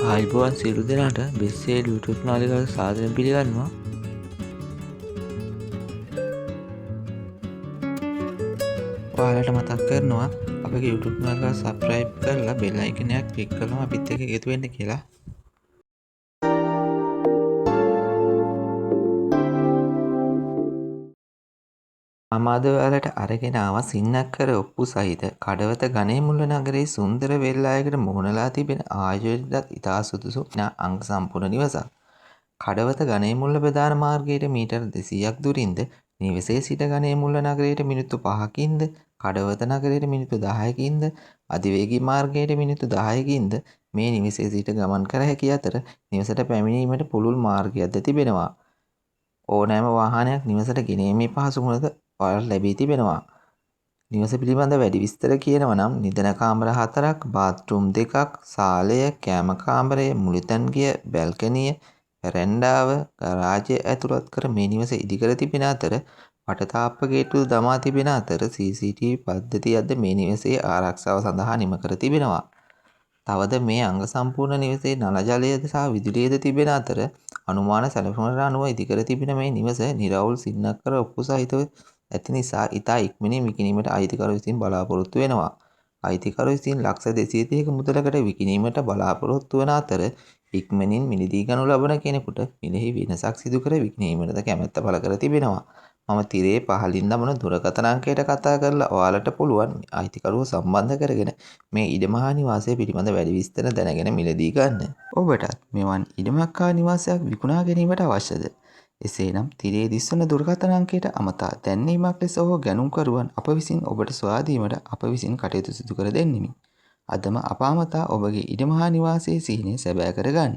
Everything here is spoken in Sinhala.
ආයිබෝවන් සියලු දෙනාට බෙස්සේ YouTube නාලිකාවට සාදරයෙන් පිළිගන්නවා. ඔයාලට මතක් කරනවා අපගේ YouTube නාලිකාව subscribe කරලා bell icon එක click කරලා අපිත් එක්ක එකතු වෙන්න කියලා. මම අද ඔයාලට අරගෙන ආවා සින්නක්කර ඔප්පු සහිත කඩවත ගණේමුල්ල නගරයේ සුන්දර වෙල්ලායකට මුහුණලා තිබෙන ආයෝජනයටත් ඉතා සුදුසු අංග සම්පූර්ණ නිවසක්. කඩවත ගණේමුල්ල ප්‍රධාන මාර්ගයට මීටර් 200ක් දුරින්ද නිවසේ සිට ගණේමුල්ල නගරයට මිනිත්තු 5කින්ද කඩවත නගරයට මිනිත්තු 10කින්ද අධිවේගී මාර්ගයට මිනිත්තු 10කින්ද මේ නිවසේ සිට ගමන් කර හැකි අතර නිවසට පැමිණීමට පුළුල් මාර්ගයක්ද තිබෙනවා. ඕනෑම වාහනයක් නිවසට ගෙනීමේ පහසුකමද ඔයාලට ලැබී තිබෙනවා. නිවස පිළිබඳ වැඩි විස්තර කියනවා නම් නිදන කාමර 4ක්, බාත්රූම් 2ක්, සාලය, කෑම කාමරය, මුළුතැන්ගිය, බැල්කනිය, වැරැන්ඩාව, ගරාජය ඇතුළත් කර මේ නිවස ඉදිකර තිබෙන අතර වටතාප්ප ගේට්ටුද දමා තිබෙන අතර CCTV පද්ධතියක්ද මේ නිවසේ ආරක්ෂාව සඳහා නිම කර තිබෙනවා. තවද මේ අංග සම්පූර්ණ නිවසේ නල ජලයද සහ විදුලියද තිබෙන අතර අනුමාන සැලසුමට අනුව ඉදිකර තිබෙන මේ නිවස නිරවුල් සින්නක්කර ඔප්පු සහිතව ඇති නිසා ඉතා ඉක්මනින් විකිණීමට අයිතිකරු විසින් බලාපොරොත්තු වෙනවා. අයිතිකරු විසින් ලක්ෂ 230ක මුදලකට විකිණීමට බලාපොරොත්තු වන අතර ඉක්මනින් මිලදී ගනු ලබන කෙනෙකුට මිලෙහි වෙනසක් සිදු කර විකිණීමටද කැමැත්ත පළ කර තිබෙනවා. මම තිරේ පහළින් දමන දුරකථන අංකයට කතා කරලා ඔයාලට පුළුවන් අයිතිකරුව සම්බන්ධ කරගෙන මේ ඉඩමහා නිවාසය පිළිබඳ වැඩි විස්තර දැනගෙන මිලදී ගන්න. ඔබටත් මෙවන් ඉඩමක් හා නිවාසයක් විකුණා ගැනීමට අවශ්‍යද? එසේනම් තිරේ දිස්වන දුරකථන අංකයට අමතා දැන්වීමක් ලෙස හෝ ගැනුම්කරුවන් අප විසින් ඔබට සොයා දීමට අප විසින් කටයුතු සිදු කර දෙන්නෙමි. අදම අප අමතා ඔබගේ ඉඩමහා නිවාසයේ සිහිනය සැබෑ කරගන්න.